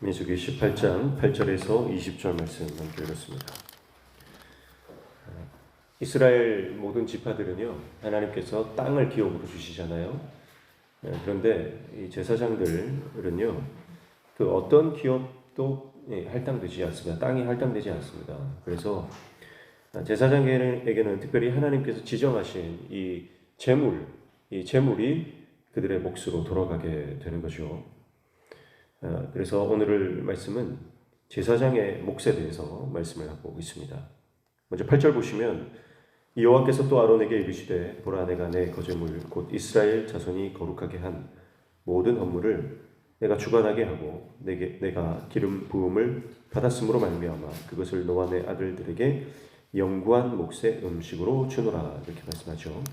민수기 18장 8절에서 20절 말씀 함께 읽었습니다. 이스라엘 모든 지파들은요, 하나님께서 땅을 기업으로 주시잖아요. 그런데 이 제사장들은요, 그 어떤 기업도 할당되지 않습니다. 땅이 할당되지 않습니다. 그래서 제사장에게는 특별히 하나님께서 지정하신 이 재물이 그들의 몫으로 돌아가게 되는 거죠. 그래서 오늘 말씀은 제사장의 몫에 대해서 말씀을 하고 있습니다. 먼저 8절 보시면 여호와께서 또 아론에게 이르시되 보라 내가 내 거제물 곧 이스라엘 자손이 거룩하게 한 모든 헌물을 내가 주관하게 하고 내가 기름 부음을 받았으므로 말미암아 그것을 너와 내 아들들에게 영구한 몫의 음식으로 주노라 이렇게 말씀하죠.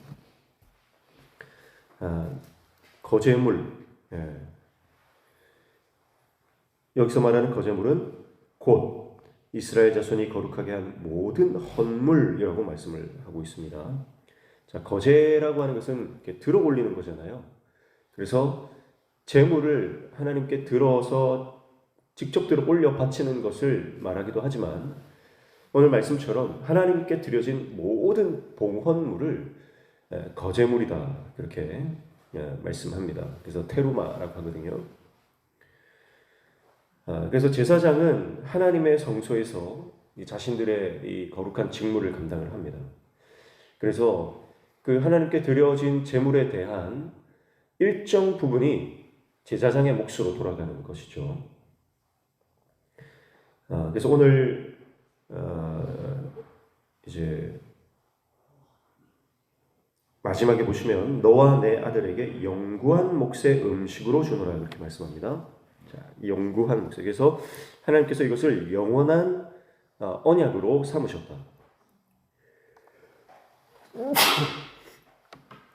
거제물 여기서 말하는 거제물은 곧 이스라엘 자손이 거룩하게 한 모든 헌물이라고 말씀을 하고 있습니다. 자, 거제라고 하는 것은 이렇게 들어 올리는 거잖아요. 그래서 제물을 하나님께 들어서 직접 들어 올려 바치는 것을 말하기도 하지만 오늘 말씀처럼 하나님께 드려진 모든 봉헌물을 거제물이다 그렇게 말씀합니다. 그래서 테루마라고 하거든요. 그래서 제사장은 하나님의 성소에서 자신들의 이 거룩한 직무를 감당을 합니다. 그래서 그 하나님께 드려진 제물에 대한 일정 부분이 제사장의 몫으로 돌아가는 것이죠. 그래서 오늘 이제 마지막에 보시면 너와 내 아들에게 영구한 몫의 음식으로 주노라 이렇게 말씀합니다. 자, 영구한 몫. 그래서 하나님께서 이것을 영원한 언약으로 삼으셨다.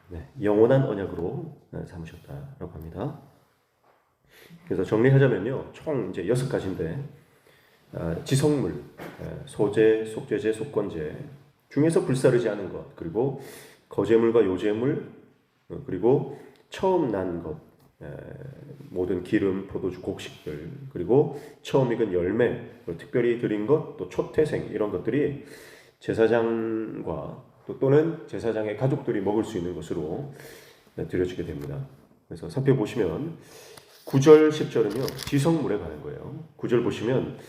네, 영원한 언약으로 삼으셨다라고 합니다. 그래서 정리하자면요, 총 이제 6가지인데 지성물, 소제, 속죄제, 속건제 중에서 불사르지 않은 것, 그리고 거제물과 요제물, 그리고 처음 난 것. 모든 기름, 포도주, 곡식들, 그리고 처음 익은 열매, 특별히 드린 것, 또 초태생 이런 것들이 제사장과 또는 제사장의 가족들이 먹을 수 있는 것으로 드려지게 됩니다. 그래서 살펴보시면 9절, 10절은요 지성물에 관한 거예요. 9절 보시면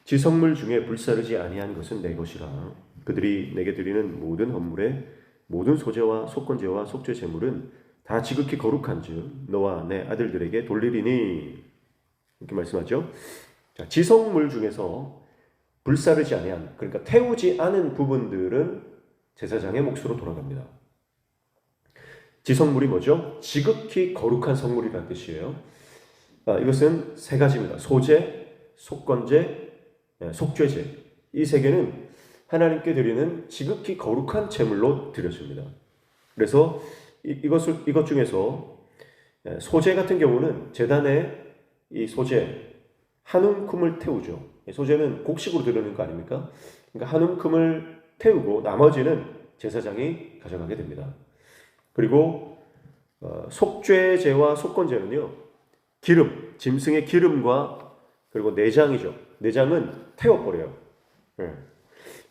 지성물 중에 불사르지 아니한 것은 내 것이라 그들이 내게 드리는 모든 헌물에 모든 소제와 속건제와 속죄 제물은 다 지극히 거룩한즉 너와 내 아들들에게 돌리리니 이렇게 말씀하죠. 자, 지성물 중에서 불사르지 아니한 그러니까 태우지 않은 부분들은 제사장의 몫으로 돌아갑니다. 지성물이 뭐죠? 지극히 거룩한 성물이라는 뜻이에요. 이것은 3가지입니다. 소제, 속건제, 속죄제. 이 3개는 하나님께 드리는 지극히 거룩한 제물로 드려집니다. 그래서 이것 중에서 소제 같은 경우는 제단에 이 소제 한 움큼을 태우죠. 소제는 곡식으로 드리는 거 아닙니까? 그러니까 한 움큼을 태우고 나머지는 제사장이 가져가게 됩니다. 그리고 속죄제와 속건제는요, 기름, 짐승의 기름과 그리고 내장이죠. 내장은 태워버려요.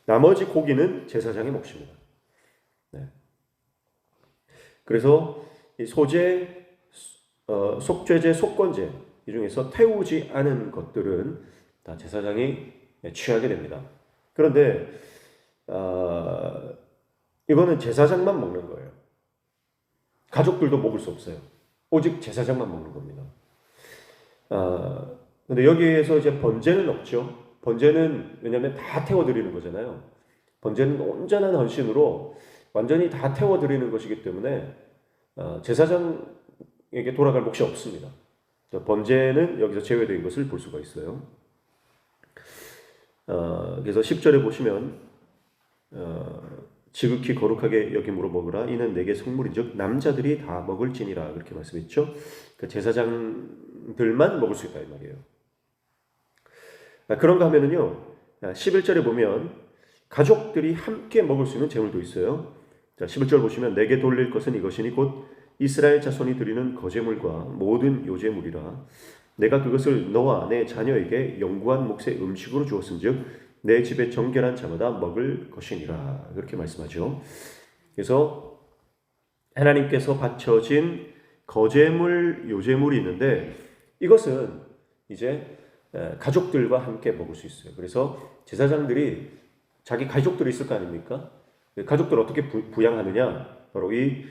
나머지 고기는 제사장의 몫입니다. 그래서 이 소제, 속죄제, 속건제 이 중에서 태우지 않은 것들은 다 제사장이 취하게 됩니다. 그런데 이거는 제사장만 먹는 거예요. 가족들도 먹을 수 없어요. 오직 제사장만 먹는 겁니다. 근데 여기에서 이제 번제는 없죠. 번제는 왜냐하면 다 태워드리는 거잖아요. 번제는 온전한 헌신으로 완전히 다 태워드리는 것이기 때문에 제사장에게 돌아갈 몫이 없습니다. 번제는 여기서 제외된 것을 볼 수가 있어요. 그래서 10절에 보시면 지극히 거룩하게 여김으로 먹으라 이는 내게 성물인즉 남자들이 다 먹을지니라 그렇게 말씀했죠. 그 제사장들만 먹을 수 있다 이 말이에요. 그런가 하면은요 11절에 보면 가족들이 함께 먹을 수 있는 제물도 있어요. 자, 11절 보시면 내게 돌릴 것은 이것이니 곧 이스라엘 자손이 드리는 거제물과 모든 요제물이라 내가 그것을 너와 내 자녀에게 영구한 몫의 음식으로 주었은즉 내 집에 정결한 자마다 먹을 것이니라. 그렇게 말씀하죠. 그래서 하나님께서 바쳐진 거제물, 요제물이 있는데 이것은 이제 가족들과 함께 먹을 수 있어요. 그래서 제사장들이 자기 가족들이 있을 거 아닙니까? 가족들을 어떻게 부양하느냐? 바로 이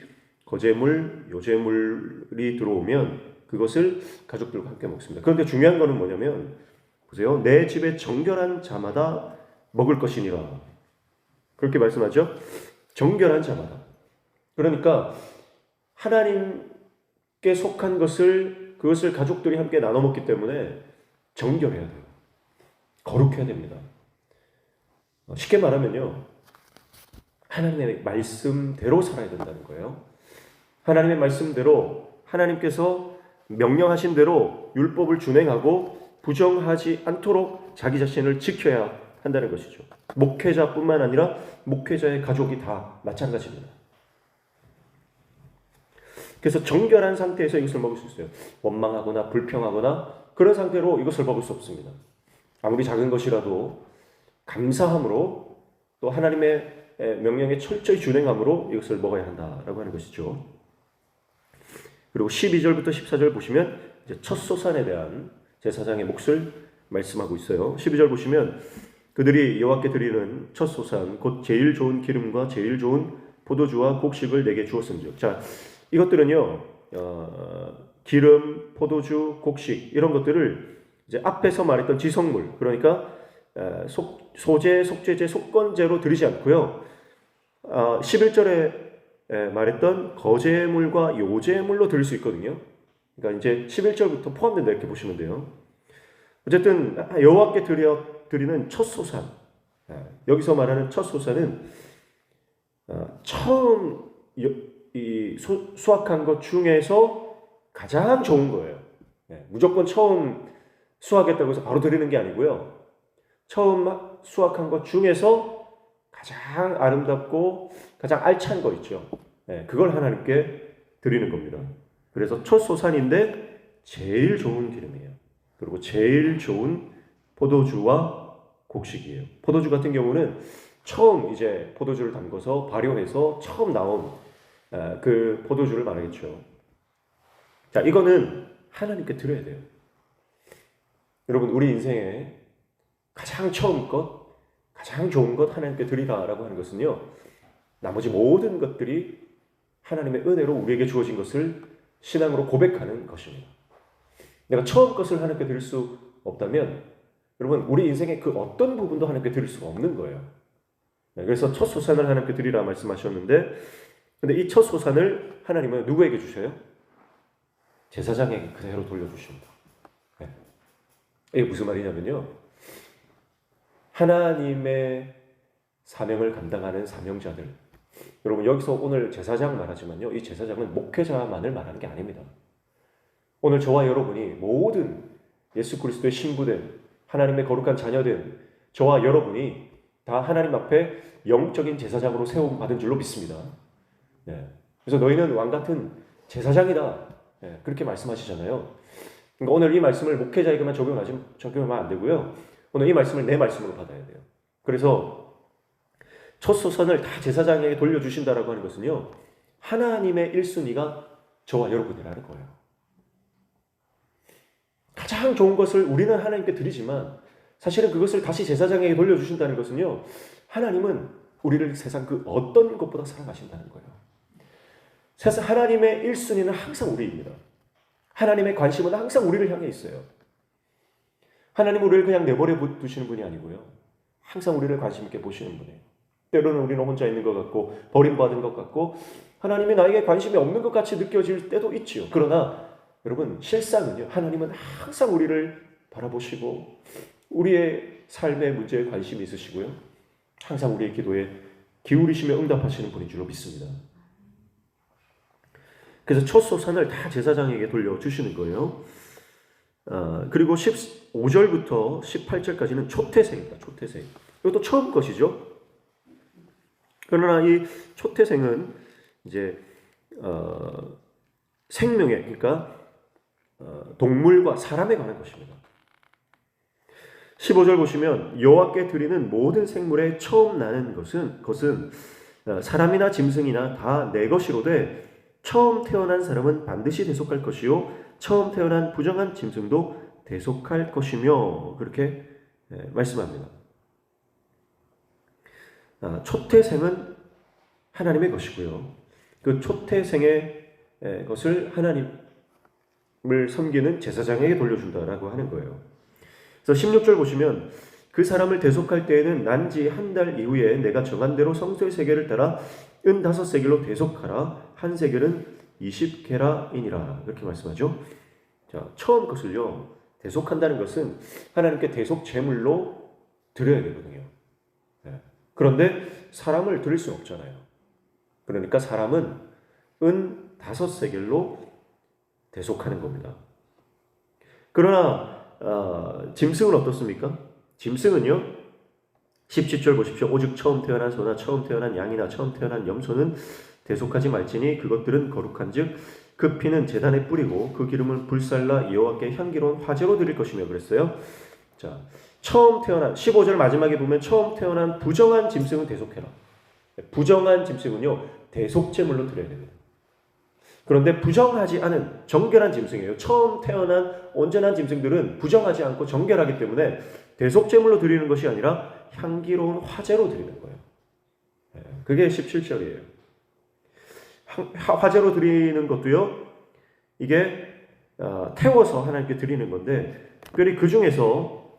거제물, 요제물이 들어오면 그것을 가족들과 함께 먹습니다. 그런데 중요한 거는 뭐냐면 보세요. 내 집에 정결한 자마다 먹을 것이니라. 그렇게 말씀하죠. 정결한 자마다. 그러니까 하나님께 속한 그것을 가족들이 함께 나눠 먹기 때문에 정결해야 돼요. 거룩해야 됩니다. 쉽게 말하면요. 하나님의 말씀대로 살아야 된다는 거예요. 하나님의 말씀대로 하나님께서 명령하신 대로 율법을 준행하고 부정하지 않도록 자기 자신을 지켜야 한다는 것이죠. 목회자뿐만 아니라 목회자의 가족이 다 마찬가지입니다. 그래서 정결한 상태에서 이것을 먹을 수 있어요. 원망하거나 불평하거나 그런 상태로 이것을 먹을 수 없습니다. 아무리 작은 것이라도 감사함으로 또 하나님의 명령에 철저히 준행함으로 이것을 먹어야 한다라고 하는 것이죠. 그리고 12절부터 14절 보시면 이제 첫 소산에 대한 제사장의 몫을 말씀하고 있어요. 12절 보시면 그들이 여호와께 드리는 첫 소산 곧 제일 좋은 기름과 제일 좋은 포도주와 곡식을 내게 주었음즉. 자, 이것들은요, 기름, 포도주, 곡식 이런 것들을 이제 앞에서 말했던 지성물, 그러니까 소제, 속죄제, 속건제로 드리지 않고요. 11절에 말했던 거제물과 요제물로 드릴 수 있거든요. 그러니까 이제 11절부터 포함된다 이렇게 보시면 돼요. 어쨌든 여호와께 드리는 첫 소산, 여기서 말하는 첫 소산은 처음 수확한 것 중에서 가장 좋은 거예요. 무조건 처음 수확했다고 해서 바로 드리는 게 아니고요. 처음 수확한 것 중에서 가장 아름답고 가장 알찬 거 있죠. 그걸 하나님께 드리는 겁니다. 그래서 첫 소산인데 제일 좋은 기름이에요. 그리고 제일 좋은 포도주와 곡식이에요. 포도주 같은 경우는 처음 이제 포도주를 담궈서 발효해서 처음 나온 그 포도주를 말하겠죠. 자, 이거는 하나님께 드려야 돼요. 여러분, 우리 인생에 가장 처음 것, 가장 좋은 것 하나님께 드리라라고 하는 것은요, 나머지 모든 것들이 하나님의 은혜로 우리에게 주어진 것을 신앙으로 고백하는 것입니다. 내가 처음 것을 하나님께 드릴 수 없다면 여러분, 우리 인생의 그 어떤 부분도 하나님께 드릴 수가 없는 거예요. 그래서 첫 소산을 하나님께 드리라 말씀하셨는데, 근데 이 첫 소산을 하나님은 누구에게 주셔요? 제사장에게 그대로 돌려주십니다. 이게 무슨 말이냐면요, 하나님의 사명을 감당하는 사명자들, 여러분 여기서 오늘 제사장 말하지만요, 이 제사장은 목회자만을 말하는 게 아닙니다. 오늘 저와 여러분이 모든 예수 그리스도의 신부된 하나님의 거룩한 자녀된 저와 여러분이 다 하나님 앞에 영적인 제사장으로 세움받은 줄로 믿습니다. 그래서 너희는 왕같은 제사장이다, 그렇게 말씀하시잖아요. 그러니까 오늘 이 말씀을 목회자에게만 적용하면 안 되고요. 오늘 이 말씀을 내 말씀으로 받아야 돼요. 그래서 첫 소산을 다 제사장에게 돌려주신다라고 하는 것은요, 하나님의 1순위가 저와 여러분이라는 거예요. 가장 좋은 것을 우리는 하나님께 드리지만 사실은 그것을 다시 제사장에게 돌려주신다는 것은요, 하나님은 우리를 세상 그 어떤 것보다 사랑하신다는 거예요. 하나님의 1순위는 항상 우리입니다. 하나님의 관심은 항상 우리를 향해 있어요. 하나님은 우리를 그냥 내버려 두시는 분이 아니고요, 항상 우리를 관심 있게 보시는 분이에요. 때로는 우리는 혼자 있는 것 같고 버림받은 것 같고 하나님이 나에게 관심이 없는 것 같이 느껴질 때도 있지요. 그러나 여러분, 실상은요, 하나님은 항상 우리를 바라보시고 우리의 삶의 문제에 관심이 있으시고요, 항상 우리의 기도에 기울이시며 응답하시는 분인 줄로 믿습니다. 그래서 첫 소산을 다 제사장에게 돌려주시는 거예요. 그리고 15절부터 18절까지는 초태생입니다. 초태생. 이것도 처음 것이죠. 그러나 이 초태생은 이제 생명의, 그러니까 동물과 사람에 관한 것입니다. 15절 보시면 여호와께 드리는 모든 생물에 처음 나는 것은 사람이나 짐승이나 다 내 것이로되 처음 태어난 사람은 반드시 대속할 것이요 처음 태어난 부정한 짐승도 대속할 것이며 그렇게 말씀합니다. 초태생은 하나님의 것이고요. 그 초태생의 것을 하나님을 섬기는 제사장에게 돌려준다라고 하는 거예요. 그래서 16절 보시면 그 사람을 대속할 때에는 난 지 한 달 이후에 내가 정한 대로 성소의 세겔을 따라 은 5세겔로 대속하라. 한 세겔은 20게라이니라. 이렇게 말씀하죠. 자, 처음 것을요. 대속한다는 것은 하나님께 대속 제물로 드려야 되거든요. 그런데 사람을 드릴 수 없잖아요. 그러니까 사람은 은 5세겔로 대속하는 겁니다. 그러나 짐승은 어떻습니까? 짐승은요 17절 보십시오. 오직 처음 태어난 소나 처음 태어난 양이나 처음 태어난 염소는 대속하지 말지니 그것들은 거룩한즉 그 피는 제단에 뿌리고 그 기름을 불살라 여호와께 향기로운 화제로 드릴 것이며 그랬어요. 자, 처음 태어난 15절 마지막에 보면 처음 태어난 부정한 짐승은 대속해라. 부정한 짐승은요 대속제물로 드려야 됩니다. 그런데 부정하지 않은 정결한 짐승이에요. 처음 태어난 온전한 짐승들은 부정하지 않고 정결하기 때문에 대속제물로 드리는 것이 아니라 향기로운 화제로 드리는 거예요. 그게 17절이에요. 화제로 드리는 것도요. 이게 태워서 하나님께 드리는 건데 특별히 그 중에서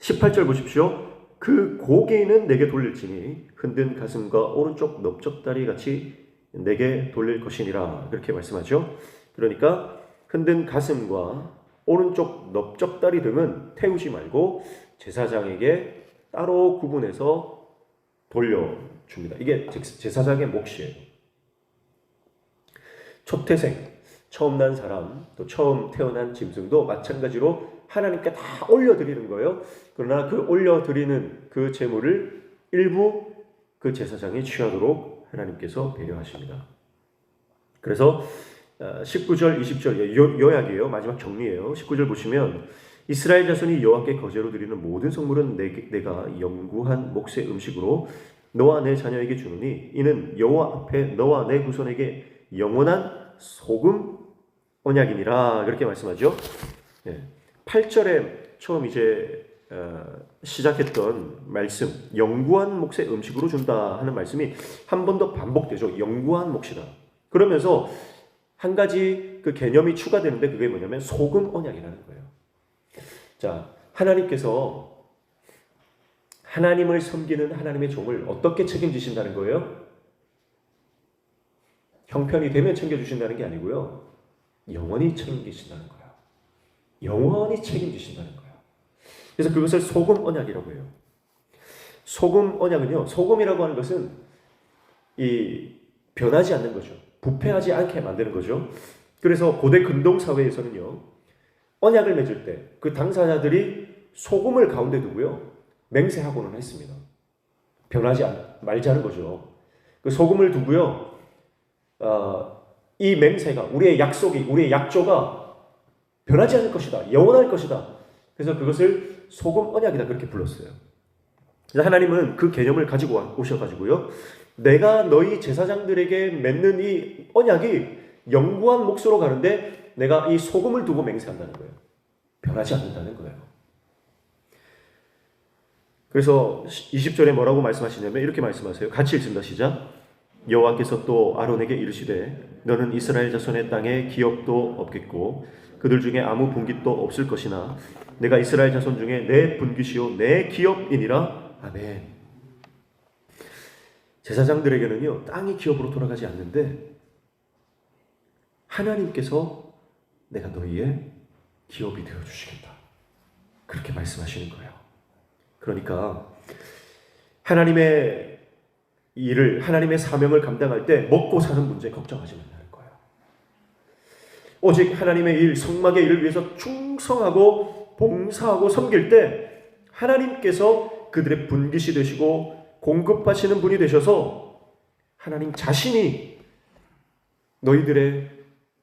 18절 보십시오. 그 고기는 내게 돌릴지니 흔든 가슴과 오른쪽 넓적다리 같이 내게 돌릴 것이니라. 그렇게 말씀하죠. 그러니까 흔든 가슴과 오른쪽 넓적다리 등은 태우지 말고 제사장에게 따로 구분해서 돌려줍니다. 이게 제사장의 몫이에요. 초태생, 처음 난 사람, 또 처음 태어난 짐승도 마찬가지로 하나님께 다 올려드리는 거예요. 그러나 그 올려드리는 그 제물을 일부 그 제사장이 취하도록 하나님께서 배려하십니다. 그래서 19절, 20절 요약이에요. 마지막 정리예요. 19절 보시면 이스라엘 자손이 여호와께 거제로 드리는 모든 성물은 내가 영구한 몫의 음식으로 너와 내 자녀에게 주노니 이는 여호와 앞에 너와 내 후손에게 영원한 소금 언약이니라. 그렇게 말씀하죠. 8절에 처음 이제 시작했던 말씀, 영구한 몫의 음식으로 준다 하는 말씀이 한 번 더 반복되죠. 영구한 몫이다. 그러면서 한 가지 그 개념이 추가되는데 그게 뭐냐면 소금 언약이라는 거예요. 자, 하나님께서 하나님을 섬기는 하나님의 종을 어떻게 책임지신다는 거예요? 형편이 되면 챙겨주신다는 게 아니고요. 영원히 책임지신다는 거예요. 영원히 책임지신다는 거예요. 그래서 그것을 소금 언약이라고 해요. 소금 언약은요. 소금이라고 하는 것은 변하지 않는 거죠. 부패하지 않게 만드는 거죠. 그래서 고대 근동 사회에서는요. 언약을 맺을 때 그 당사자들이 소금을 가운데 두고요. 맹세하고는 했습니다. 변하지 말자는 거죠. 그 소금을 두고요. 이 맹세가 우리의 약속이 우리의 약조가 변하지 않을 것이다. 영원할 것이다. 그래서 그것을 소금 언약이다 그렇게 불렀어요. 그래서 하나님은 그 개념을 가지고 오셔가지고요. 내가 너희 제사장들에게 맺는 이 언약이 영구한 몫으로 가는데 내가 이 소금을 두고 맹세한다는 거예요. 변하지 않는다는 거예요. 그래서 20절에 뭐라고 말씀하시냐면 이렇게 말씀하세요. 같이 읽습니다. 시작. 여호와께서 또 아론에게 이르시되 너는 이스라엘 자손의 땅에 기업도 없겠고 그들 중에 아무 분깃도 없을 것이나 내가 이스라엘 자손 중에 내 분깃이요 내 기업이니라. 아멘. 제사장들에게는요 땅이 기업으로 돌아가지 않는데 하나님께서 내가 너희의 기업이 되어주시겠다 그렇게 말씀하시는 거예요. 그러니까 하나님의 일을 하나님의 사명을 감당할 때 먹고 사는 문제 걱정하지 말라는 거예요. 오직 하나님의 일, 성막의 일을 위해서 충성하고 봉사하고 섬길 때 하나님께서 그들의 분깃이 되시고 공급하시는 분이 되셔서 하나님 자신이 너희들의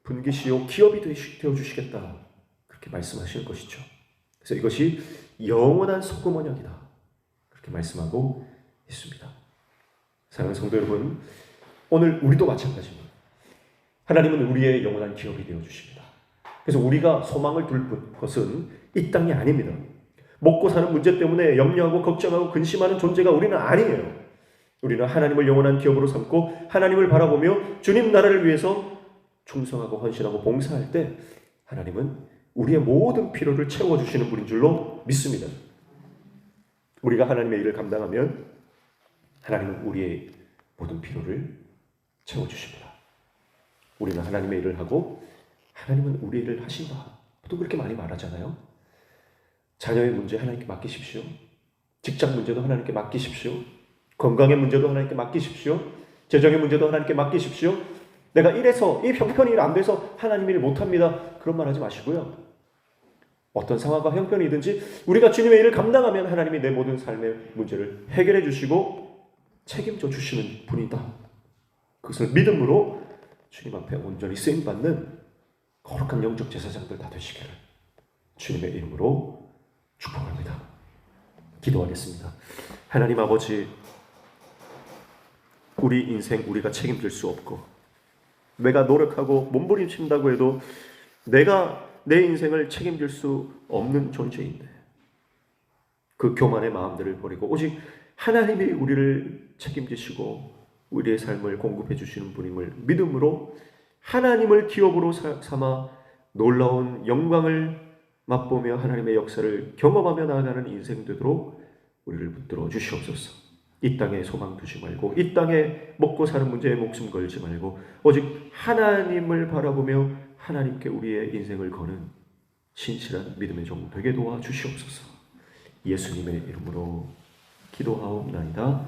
분기시요 기업이 되어 주시겠다. 그렇게 말씀하시는 것이죠. 그래서 이것이 영원한 소금 언약이다. 그렇게 말씀하고 있습니다. 사랑하는 성도 여러분, 오늘 우리도 마찬가지입니다. 하나님은 우리의 영원한 기업이 되어 주십니다. 그래서 우리가 소망을 둘 것은 이 땅이 아닙니다. 먹고 사는 문제 때문에 염려하고 걱정하고 근심하는 존재가 우리는 아니에요. 우리는 하나님을 영원한 기업으로 삼고 하나님을 바라보며 주님 나라를 위해서 충성하고 헌신하고 봉사할 때 하나님은 우리의 모든 필요를 채워주시는 분인 줄로 믿습니다. 우리가 하나님의 일을 감당하면 하나님은 우리의 모든 필요를 채워주십니다. 우리는 하나님의 일을 하고 하나님은 우리 일을 하신다. 보통 그렇게 많이 말하잖아요. 자녀의 문제 하나님께 맡기십시오. 직장 문제도 하나님께 맡기십시오. 건강의 문제도 하나님께 맡기십시오. 재정의 문제도 하나님께 맡기십시오. 내가 이래서 이 형편이 안 돼서 하나님 일 못합니다. 그런 말 하지 마시고요. 어떤 상황과 형편이든지 우리가 주님의 일을 감당하면 하나님이 내 모든 삶의 문제를 해결해 주시고 책임져 주시는 분이다. 그것을 믿음으로 주님 앞에 온전히 쓰임받는 거룩한 영적 제사장들 다 되시기를 주님의 이름으로 축복합니다. 기도하겠습니다. 하나님 아버지, 우리 인생 우리가 책임질 수 없고 내가 노력하고 몸부림친다고 해도 내가 내 인생을 책임질 수 없는 존재인데 그 교만의 마음들을 버리고 오직 하나님이 우리를 책임지시고 우리의 삶을 공급해 주시는 분임을 믿음으로 하나님을 기업으로 삼아 놀라운 영광을 맛보며 하나님의 역사를 경험하며 나아가는 인생 되도록 우리를 붙들어 주시옵소서. 이 땅에 소망 두지 말고 이 땅에 먹고 사는 문제에 목숨 걸지 말고 오직 하나님을 바라보며 하나님께 우리의 인생을 거는 신실한 믿음의 종 되게 도와주시옵소서. 예수님의 이름으로 기도하옵나이다.